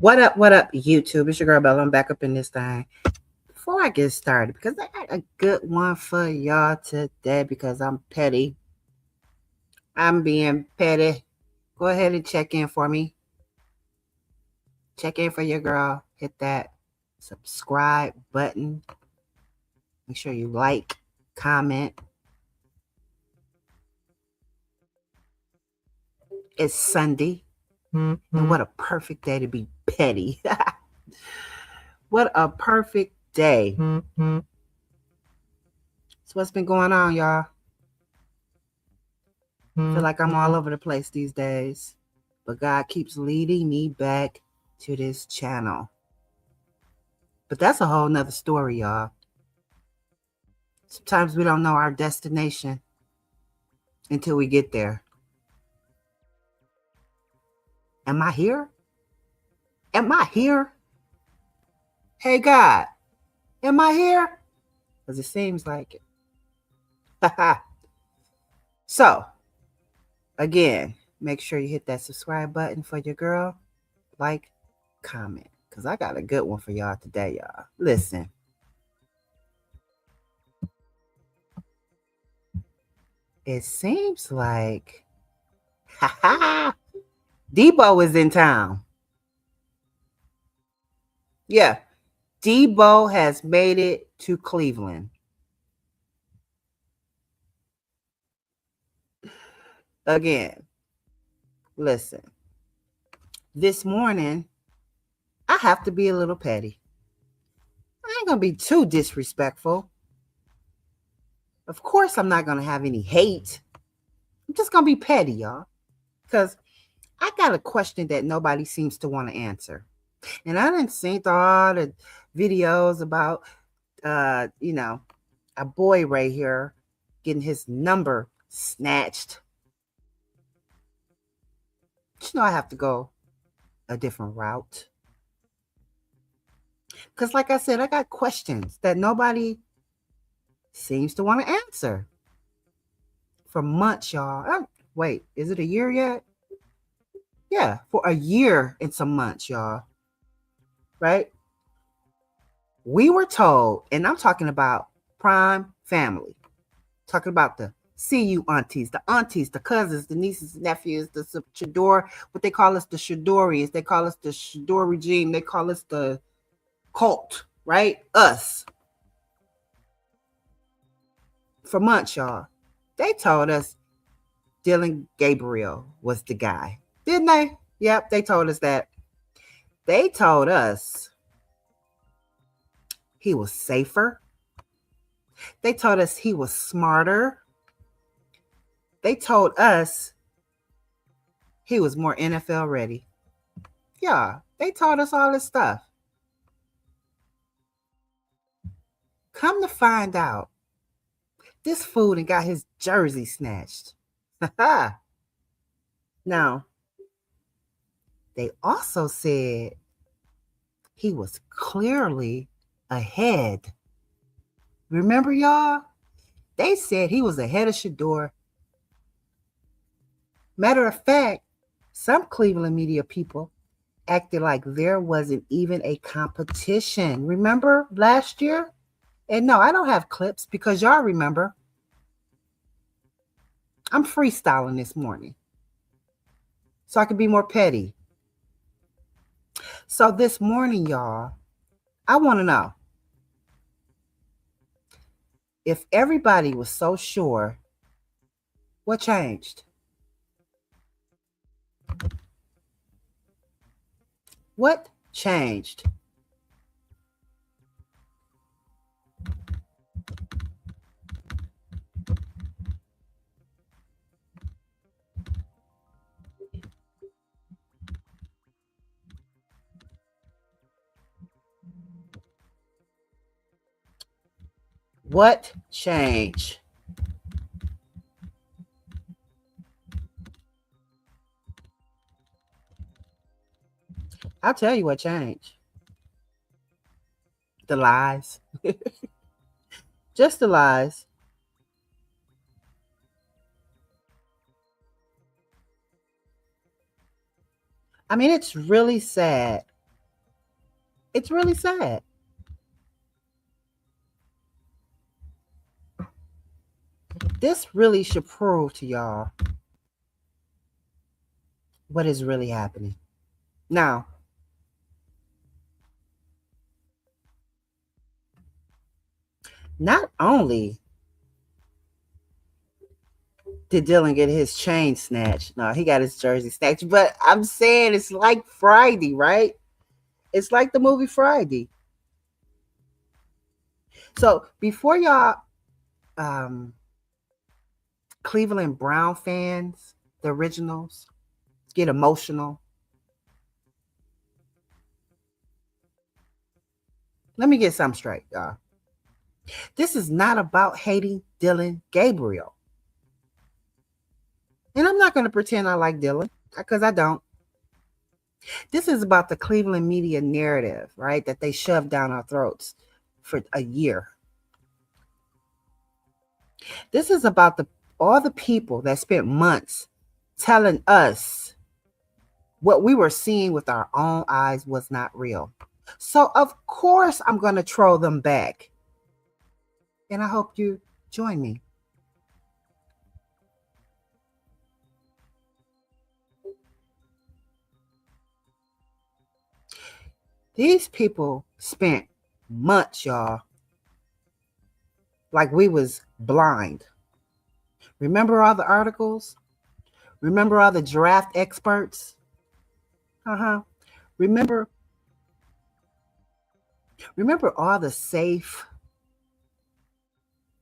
What up, YouTube? It's your girl Bella. I'm back up in this thing. Before I get started, because I got a good one for y'all today because I'm petty. I'm being petty. Go ahead and check in for me. Check in for your girl. Hit that subscribe button. Make sure you like, comment. It's Sunday. And what a perfect day to be petty. What a perfect day. So what's been going on, y'all? I feel like I'm all over the place these days. But God keeps leading me back to this channel. But that's a whole nother story, y'all. Sometimes we don't know our destination until we get there. Am I here? Am I here? Hey, God, am I here? Because it seems like it. So, again, make sure you hit that subscribe button for your girl. Like, comment. Because I got a good one for y'all today, y'all. Listen. It seems like Debo is in town. Yeah, Debo has made it to Cleveland. Again, listen. This morning, I have to be a little petty. I ain't going to be too disrespectful. Of course, I'm not going to have any hate. I'm just going to be petty, y'all. Because I got a question that nobody seems to want to answer. And I didn't see all the videos about, a boy right here getting his number snatched. But I have to go a different route. Because like I said, I got questions that nobody seems to want to answer. For months, y'all. Wait, is it a year yet? Yeah, for a year and some months, y'all. Right? We were told, and I'm talking about prime family, talking about the CU aunties, the cousins, the nieces, the nephews, the Shador, what they call us, the Shadorians. They call us the Shador regime. They call us the cult, right? Us. For months, y'all. They told us Dylan Gabriel was the guy. Didn't they? Yep, they told us that. They told us he was safer. They told us he was smarter. They told us he was more NFL ready. Yeah, they told us all this stuff. Come to find out, this fool and got his jersey snatched. Now, they also said he was clearly ahead. Remember, y'all? They said he was ahead of Shador. Matter of fact, some Cleveland media people acted like there wasn't even a competition. Remember last year? And no, I don't have clips because y'all remember. I'm freestyling this morning so I can be more petty. So this morning, y'all, I want to know if everybody was so sure, what changed? What changed? What changed? I'll tell you what changed. The lies. Just the lies. I mean, it's really sad It's really sad. This really should prove to y'all what is really happening. Now, not only did Dylan get his chain snatched, no, he got his jersey snatched, but I'm saying it's like Friday, right? It's like the movie Friday. So before y'all um Cleveland Brown fans, the originals, get emotional, let me get something straight, y'all. This is not about hating Dylan Gabriel. And I'm not going to pretend I like Dylan because I don't. This is about the Cleveland media narrative, right? That they shoved down our throats for a year. This is about all the people that spent months telling us what we were seeing with our own eyes was not real. So, of course, I'm going to troll them back. And I hope you join me. These people spent months, y'all, like we was blind. Remember all the articles? Remember all the draft experts? Uh-huh. Remember remember all the safe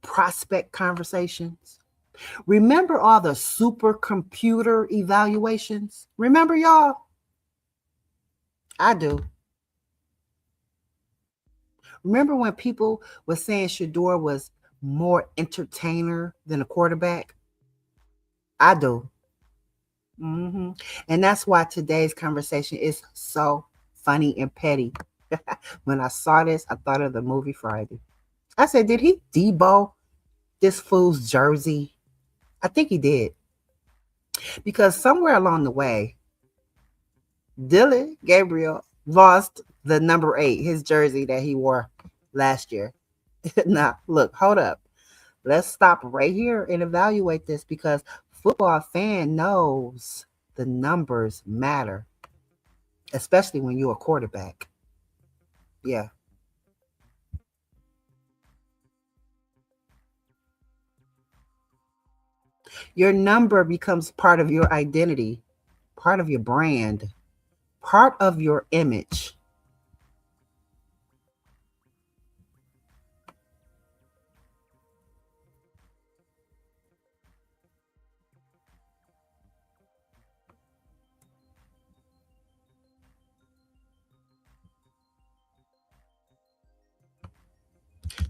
prospect conversations? Remember all the supercomputer evaluations? Remember y'all? I do. Remember when people were saying Shador was more entertainer than a quarterback? I do. Hmm. And that's why today's conversation is so funny and petty. When I saw this, I thought of the movie Friday. I said, did he debo this fool's jersey? I think he did. Because somewhere along the way, Dylan Gabriel lost the number 8, his jersey that he wore last year. Now, look, hold up. Let's stop right here and evaluate this because football fan knows the numbers matter, especially when you're a quarterback. Yeah. Your number becomes part of your identity, part of your brand, part of your image.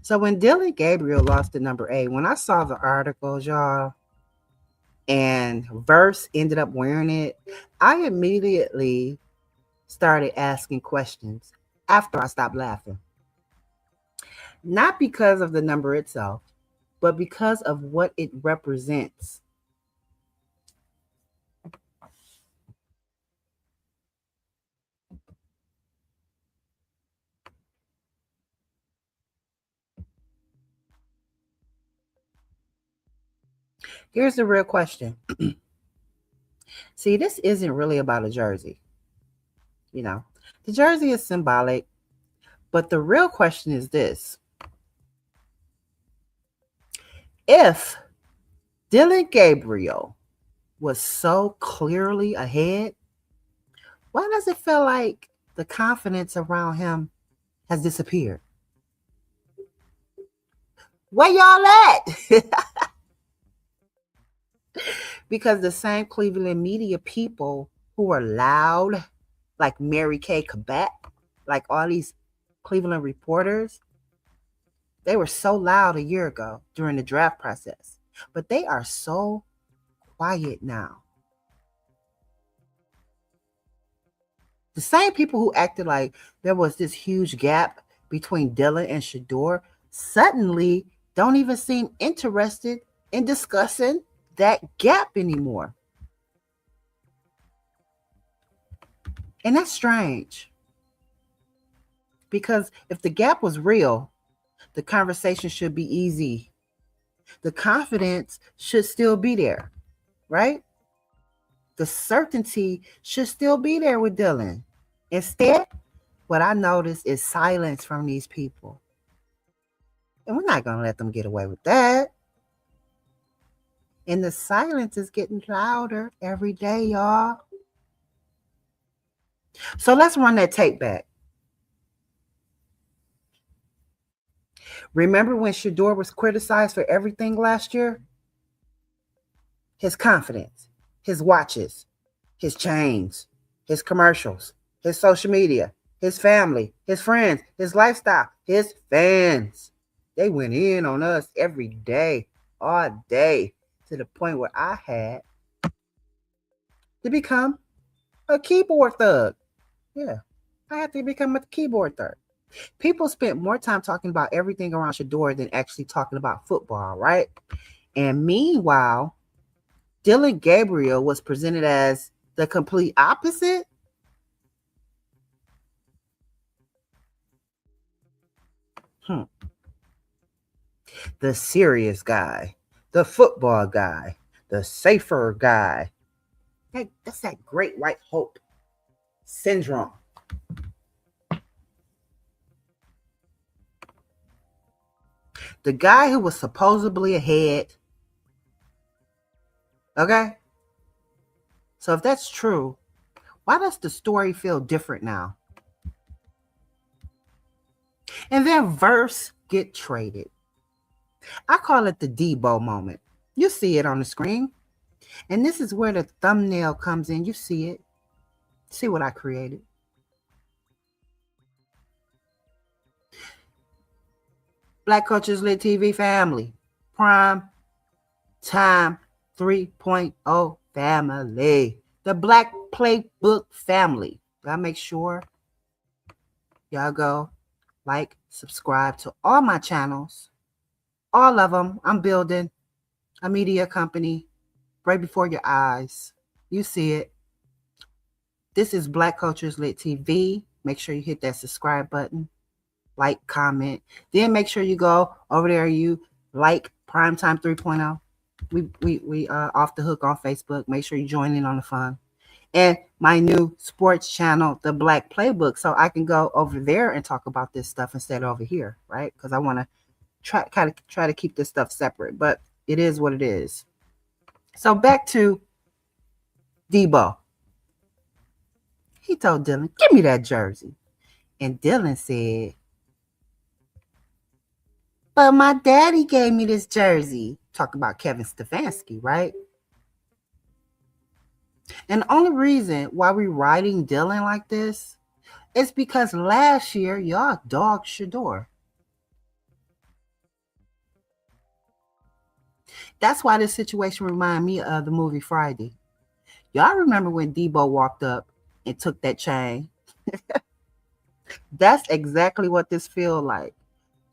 So when Dylan Gabriel lost the number 8, when I saw the articles, y'all, and Verse ended up wearing it, I immediately started asking questions after I stopped laughing. Not because of the number itself, but because of what it represents. Here's the real question. See, this isn't really about a jersey. You know, the jersey is symbolic, but the real question is this: if Dylan Gabriel was so clearly ahead, why does it feel like the confidence around him has disappeared? Where y'all at? Because the same Cleveland media people who are loud, like Mary Kay Quebec, like all these Cleveland reporters, they were so loud a year ago during the draft process, but they are so quiet now. The same people who acted like there was this huge gap between Dylan and Shador suddenly don't even seem interested in discussing that gap anymore. And that's strange. Because if the gap was real, the conversation should be easy. The confidence should still be there, right? The certainty should still be there with Dylan. Instead, what I notice is silence from these people. And we're not going to let them get away with that. And the silence is getting louder every day, y'all. So let's run that tape back. Remember when Shador was criticized for everything last year? His confidence, his watches, his chains, his commercials, his social media, his family, his friends, his lifestyle, his fans. They went in on us every day, all day, to the point where I had to become a keyboard thug. Yeah, I had to become a keyboard thug. People spent more time talking about everything around Shador than actually talking about football, right? And meanwhile, Dylan Gabriel was presented as the complete opposite. The serious guy, the football guy, the safer guy. That's that great white hope syndrome. The guy who was supposedly ahead. Okay? So if that's true, why does the story feel different now? And then Verse get traded. I call it the Debo moment. You see it on the screen. And this is where the thumbnail comes in. You see it. See what I created. Black Cultures Lit TV family. Prime Time 3.0 family. The Black Playbook family. Gotta make sure y'all go like, subscribe to all my channels. All of them. I'm building a media company right before your eyes. You see it. This is Black Cultures Lit TV. Make sure you hit that subscribe button, like, comment. Then make sure you go over there. You like Primetime 3.0. We off the hook on Facebook. Make sure you join in on the fun. And my new sports channel, the Black Playbook, so I can go over there and talk about this stuff instead of over here, right? Because I want to try to keep this stuff separate, but it is what it is. So back to Debo. He told Dylan, "Give me that jersey," and Dylan said, "But my daddy gave me this jersey." Talk about Kevin Stefanski, right? And the only reason why we're writing Dylan like this is because last year y'all dogged Shador. That's why this situation reminded me of the movie Friday. Y'all remember when Debo walked up and took that chain? That's exactly what this feels like.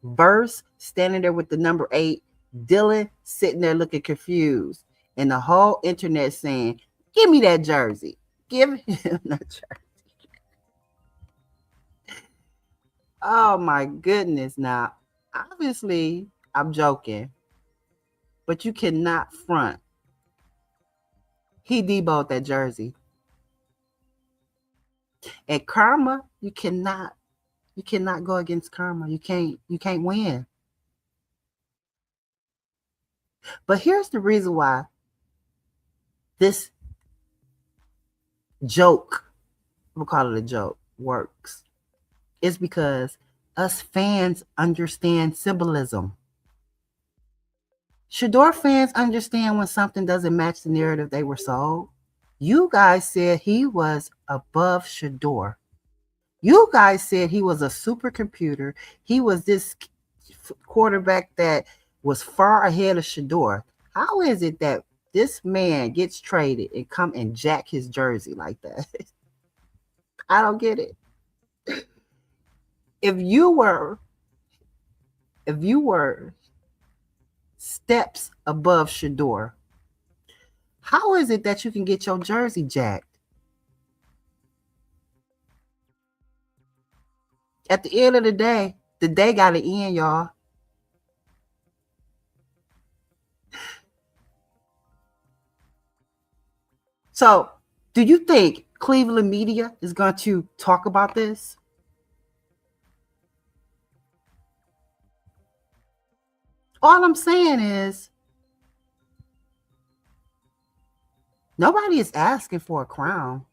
Verse standing there with the number 8, Dylan sitting there looking confused, and the whole internet saying, "Give me that jersey. Give him that jersey." Oh my goodness. Now, obviously, I'm joking, but you cannot front. He deboed that jersey. And karma, you cannot go against karma. You can't win. But here's the reason why this joke, we'll call it a joke, works. It's because us fans understand symbolism. Shador fans understand when something doesn't match the narrative they were sold. You guys said he was above Shador. You guys said he was a supercomputer. He was this quarterback that was far ahead of Shador. How is it that this man gets traded and come and jack his jersey like that? I don't get it. If you were steps above Shador, how is it that you can get your jersey jacked? At the end of the day got to end, y'all. So, do you think Cleveland media is going to talk about this? All I'm saying is nobody is asking for a crown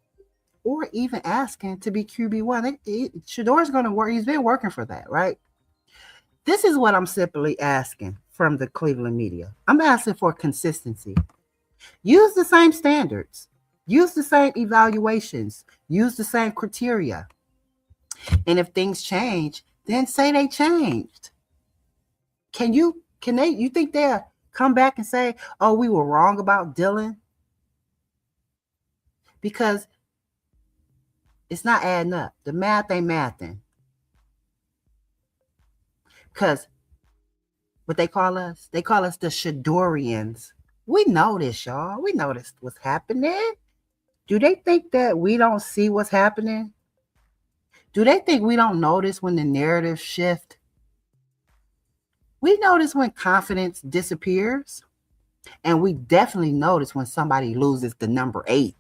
or even asking to be QB1. Shador's going to work. He's been working for that, right? This is what I'm simply asking from the Cleveland media. I'm asking for consistency. Use the same standards, use the same evaluations, use the same criteria. And if things change, then say they changed. You think they'll come back and say, oh, we were wrong about Dylan? Because it's not adding up. The math ain't mathing. Because what they call us the Shadorians. We know this, y'all. We know this what's happening. Do they think that we don't see what's happening? Do they think we don't notice when the narrative shift? We notice when confidence disappears, and we definitely notice when somebody loses the number 8.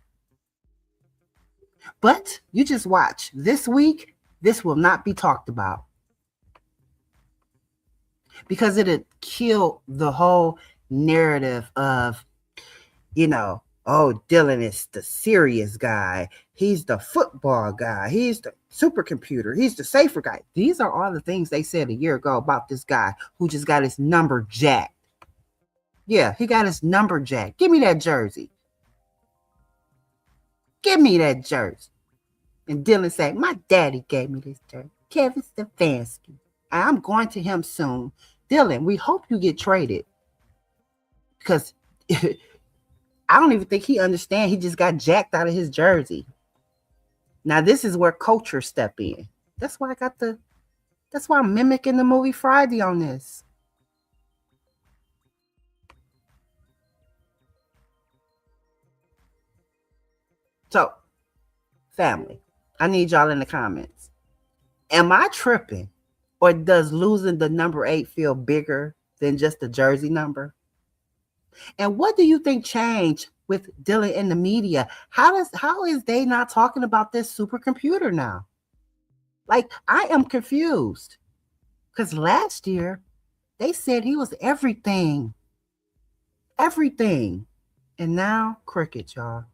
But you just watch. This week, this will not be talked about because it'll kill the whole narrative of, oh, Dylan is the serious guy. He's the football guy. He's the supercomputer. He's the safer guy. These are all the things they said a year ago about this guy who just got his number jacked. Yeah, he got his number jacked. Give me that jersey. Give me that jersey. And Dylan said, my daddy gave me this jersey. Kevin Stefanski. I'm going to him soon. Dylan, we hope you get traded. Because I don't even think he understands. He just got jacked out of his jersey. Now, this is where culture step in. That's why I'm mimicking the movie Friday on this. So, family, I need y'all in the comments. Am I tripping? Or does losing the number 8 feel bigger than just the jersey number? And what do you think changed with Dylan in the media? How is they not talking about this supercomputer now? Like, I am confused. Because last year, they said he was everything. Everything. And now, cricket, y'all.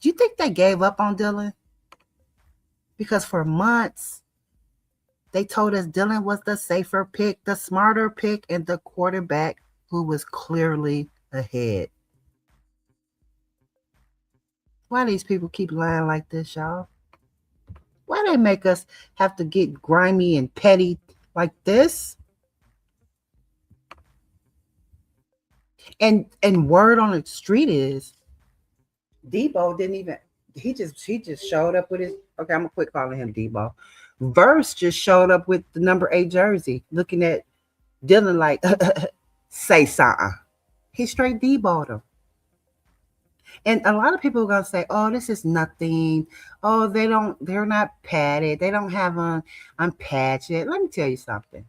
Do you think they gave up on Dylan? Because for months, they told us Dylan was the safer pick, the smarter pick, and the quarterback who was clearly ahead. Why these people keep lying like this, y'all? Why they make us have to get grimy and petty like this? And word on the street is Debo didn't even he just showed up with his okay, I'm gonna quit calling him Debo. Verse just showed up with the number 8 jersey, looking at Dylan like say something. He straight Debo'd him. And a lot of people are gonna say, "Oh, this is nothing. Oh, they're not padded. They don't have on patch it." Let me tell you something.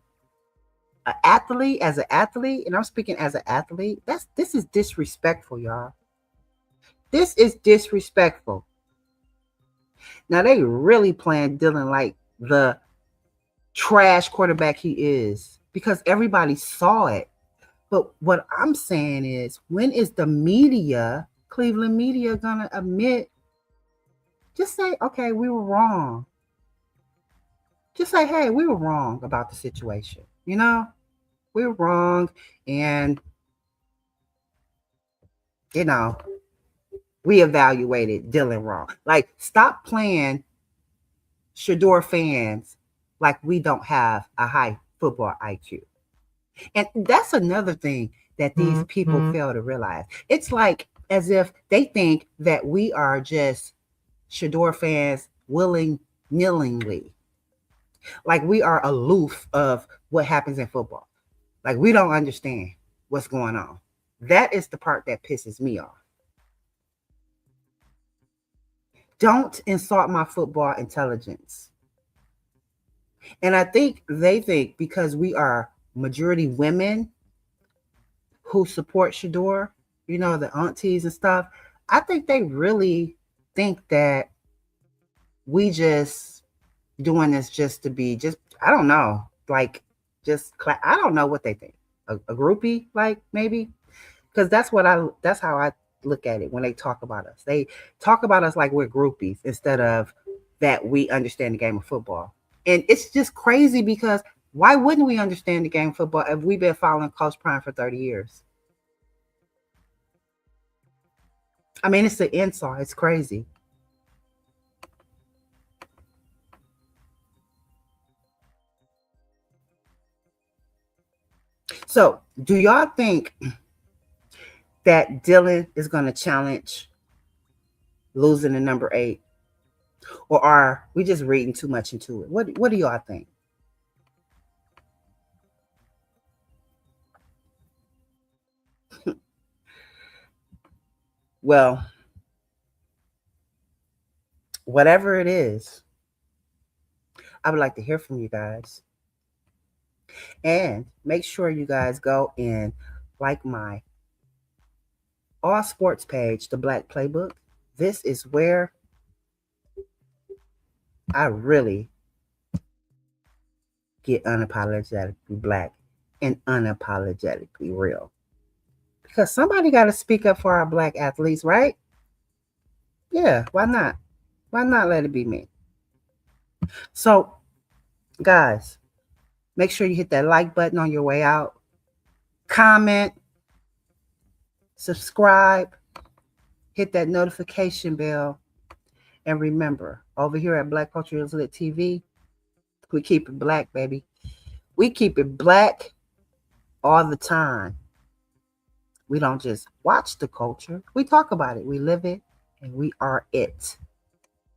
An athlete, as an athlete, and I'm speaking as an athlete, this is disrespectful, y'all. This is disrespectful. Now they really playing Dylan like the trash quarterback he is because everybody saw it. But what I'm saying is, when is the media, Cleveland media, gonna admit? Just say, okay, we were wrong. Just say, hey, we were wrong about the situation. We were wrong, and we evaluated Dylan wrong. Like, stop playing Shador fans like we don't have a high football IQ. And that's another thing that these people fail to realize. It's like as if they think that we are just Shador fans willingly. Like we are aloof of what happens in football. Like we don't understand what's going on. That is the part that pisses me off. Don't insult my football intelligence. And I think they think because we are majority women who support Shador, the aunties and stuff, I think they really think that we just doing this just to be just, I don't know, like I don't know what they think. A groupie, like maybe, because that's how I look at it when they talk about us. They talk about us like we're groupies instead of that we understand the game of football. And it's just crazy because why wouldn't we understand the game of football if we've been following Coach Prime for 30 years? I mean, it's the insult. It's crazy. So, do y'all think that Dylan is going to challenge losing the number 8? Or are we just reading too much into it? What do y'all think? Well, whatever it is, I would like to hear from you guys. And make sure you guys go and like my all sports page, the Black Playbook. This is where I really get unapologetically black and unapologetically real. Because somebody got to speak up for our black athletes, right? Yeah, why not? Why not let it be me? So, guys, make sure you hit that like button on your way out. Comment, subscribe, hit that notification bell. And remember, over here at Black Culture is Lit TV, we keep it black, baby. We keep it black all the time. We don't just watch the culture, we talk about it, we live it, and we are it.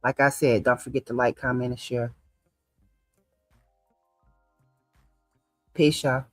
Like I said, don't forget to like, comment, and share. Peace, y'all.